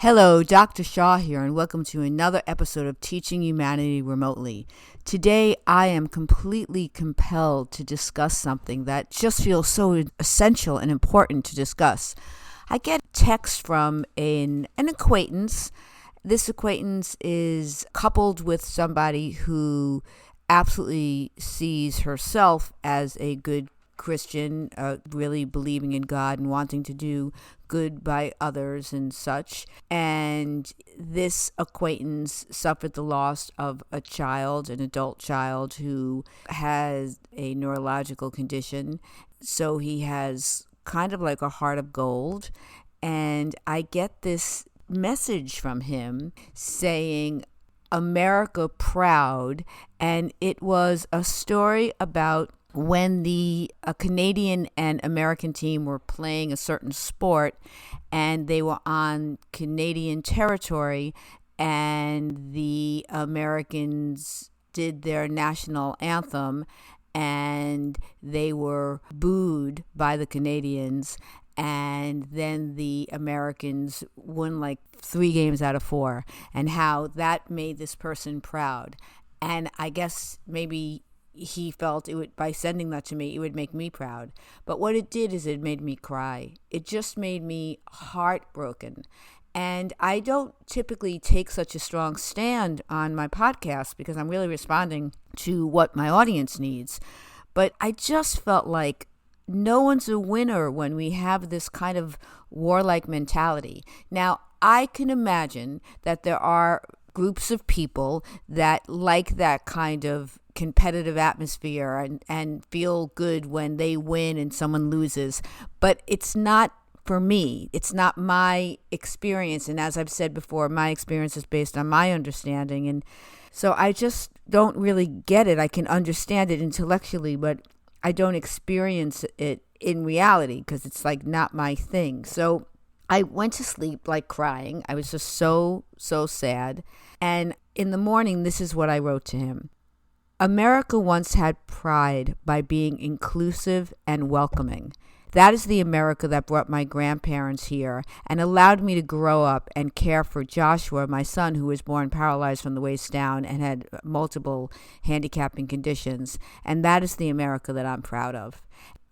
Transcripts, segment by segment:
Hello, Dr. Shaw here, and welcome to another episode of Teaching Humanity Remotely. Today, I am completely compelled to discuss something that just feels so essential and important to discuss. I get text from an acquaintance. This acquaintance is coupled with somebody who absolutely sees herself as a good Christian, really believing in God and wanting to do good by others and such. And this acquaintance suffered the loss of a child, an adult child, who has a neurological condition. So he has kind of like a heart of gold. And I get this message from him saying, America proud. And it was a story about when the Canadian and American team were playing a certain sport and they were on Canadian territory and the Americans did their national anthem and they were booed by the Canadians, and then the Americans won like 3 games out of 4, and how that made this person proud. And I guess maybe he felt it would, by sending that to me, it would make me proud. But what it did is it made me cry. It just made me heartbroken. And I don't typically take such a strong stand on my podcast because I'm really responding to what my audience needs. But I just felt like no one's a winner when we have this kind of warlike mentality. Now, I can imagine that there are groups of people that like that kind of competitive atmosphere and feel good when they win and someone loses. But it's not for me. It's not my experience. And as I've said before, my experience is based on my understanding. And so I just don't really get it. I can understand it intellectually, but I don't experience it in reality because it's like not my thing. So I went to sleep like crying. I was just so sad. And in the morning, this is what I wrote to him. America once had pride by being inclusive and welcoming. That is the America that brought my grandparents here and allowed me to grow up and care for Joshua, my son, who was born paralyzed from the waist down and had multiple handicapping conditions. And that is the America that I'm proud of.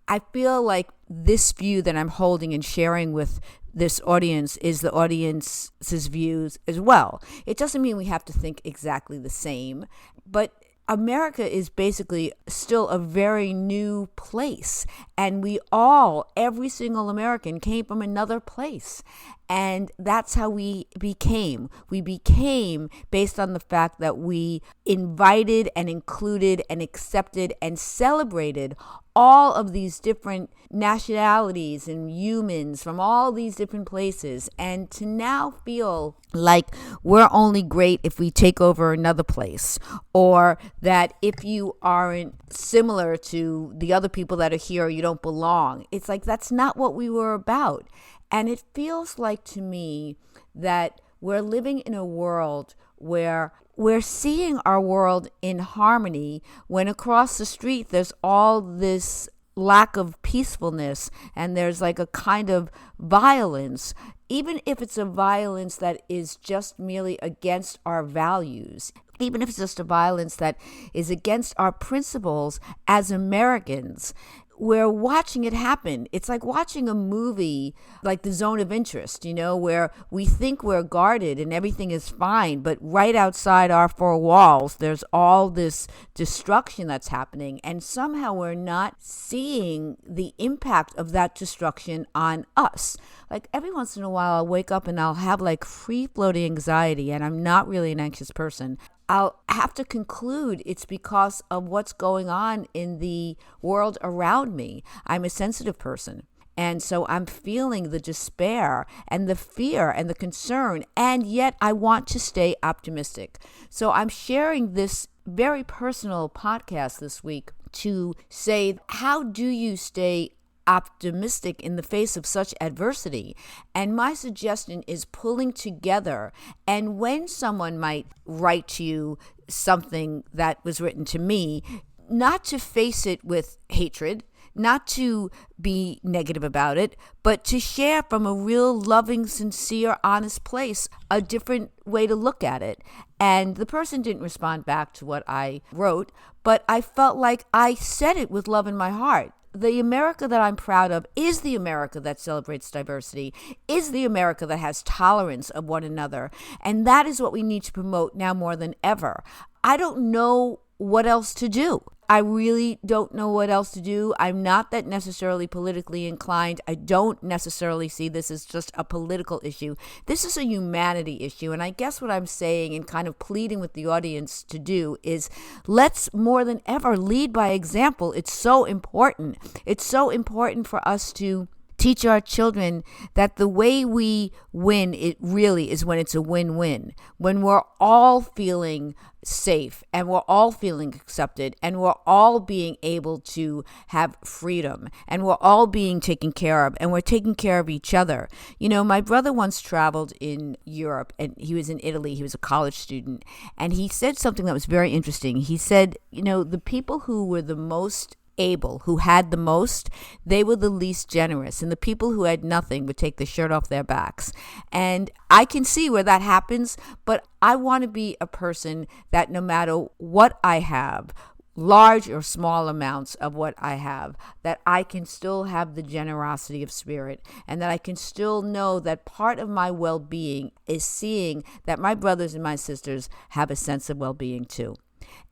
I feel like this view that I'm holding and sharing with this audience is the audience's views as well. It doesn't mean we have to think exactly the same, but America is basically still a very new place. And we all, every single American, came from another place. And that's how we became. We became based on the fact that we invited and included and accepted and celebrated all of these different nationalities and humans from all these different places. And to now feel like we're only great if we take over another place, or that if you aren't similar to the other people that are here, you don't belong. It's like that's not what we were about. And it feels like to me that we're living in a world where we're seeing our world in harmony when across the street there's all this lack of peacefulness and there's like a kind of violence, even if it's a violence that is just merely against our values, even if it's just a violence that is against our principles as Americans. We're watching it happen. It's like watching a movie like The Zone of Interest, where we think we're guarded and everything is fine, but right outside our 4 walls, there's all this destruction that's happening. And somehow we're not seeing the impact of that destruction on us. Like every once in a while, I'll wake up and I'll have like free-floating anxiety, and I'm not really an anxious person. I'll have to conclude it's because of what's going on in the world around me. I'm a sensitive person. And so I'm feeling the despair and the fear and the concern, and yet I want to stay optimistic. So I'm sharing this very personal podcast this week to say, how do you stay optimistic in the face of such adversity? And my suggestion is pulling together. And when someone might write to you something that was written to me, not to face it with hatred, not to be negative about it, but to share from a real loving, sincere, honest place, a different way to look at it. And the person didn't respond back to what I wrote, but I felt like I said it with love in my heart. The America that I'm proud of is the America that celebrates diversity, is the America that has tolerance of one another. And that is what we need to promote now more than ever. I don't know what else to do. I really don't know what else to do. I'm not that necessarily politically inclined. I don't necessarily see this as just a political issue. This is a humanity issue. And I guess what I'm saying and kind of pleading with the audience to do is let's more than ever lead by example. It's so important. It's so important for us to teach our children that the way we win, it really is when it's a win-win. When we're all feeling safe and we're all feeling accepted and we're all being able to have freedom and we're all being taken care of and we're taking care of each other. You know, my brother once traveled in Europe and he was in Italy. He was a college student and he said something that was very interesting. He said, you know, the people who were the most able, who had the most, they were the least generous. And the people who had nothing would take the shirt off their backs. And I can see where that happens, but I want to be a person that no matter what I have, large or small amounts of what I have, that I can still have the generosity of spirit and that I can still know that part of my well-being is seeing that my brothers and my sisters have a sense of well-being too.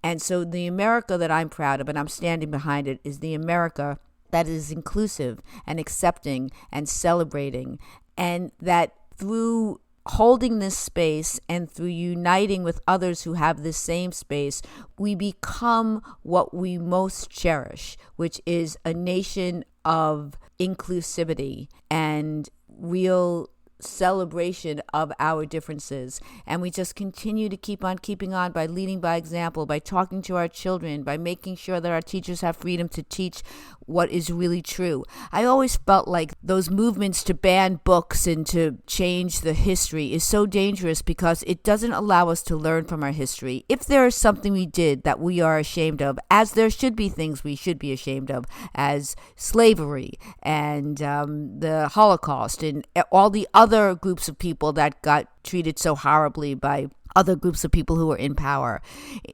And so the America that I'm proud of, and I'm standing behind it, is the America that is inclusive and accepting and celebrating, and that through holding this space and through uniting with others who have this same space, we become what we most cherish, which is a nation of inclusivity and real celebration of our differences. And we just continue to keep on keeping on by leading by example, by talking to our children, by making sure that our teachers have freedom to teach what is really true. I always felt like those movements to ban books and to change the history is so dangerous because it doesn't allow us to learn from our history. If there is something we did that we are ashamed of, as there should be things we should be ashamed of, as slavery and the Holocaust and all the other groups of people that got treated so horribly by other groups of people who were in power,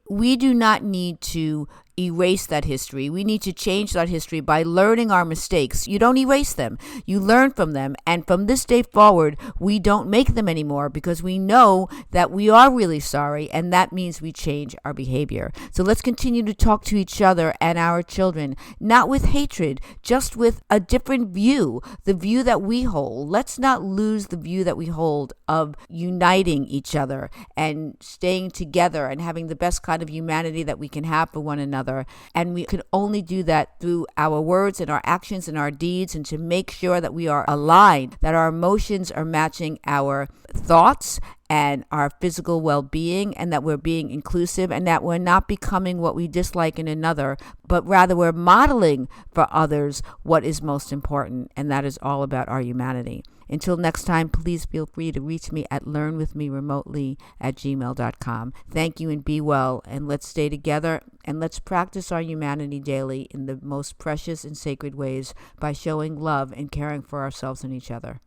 we do not need to erase that history. We need to change that history by learning our mistakes. You don't erase them. You learn from them. And from this day forward, we don't make them anymore because we know that we are really sorry, and that means we change our behavior. So let's continue to talk to each other and our children, not with hatred, just with a different view, the view that we hold. Let's not lose the view that we hold of uniting each other and staying together and having the best kind of humanity that we can have for one another. And we can only do that through our words and our actions and our deeds, and to make sure that we are aligned, that our emotions are matching our thoughts and our physical well-being, and that we're being inclusive, and that we're not becoming what we dislike in another, but rather we're modeling for others what is most important, and that is all about our humanity. Until next time, please feel free to reach me at learnwithmeremotely@gmail.com. Thank you and be well, and let's stay together, and let's practice our humanity daily in the most precious and sacred ways by showing love and caring for ourselves and each other.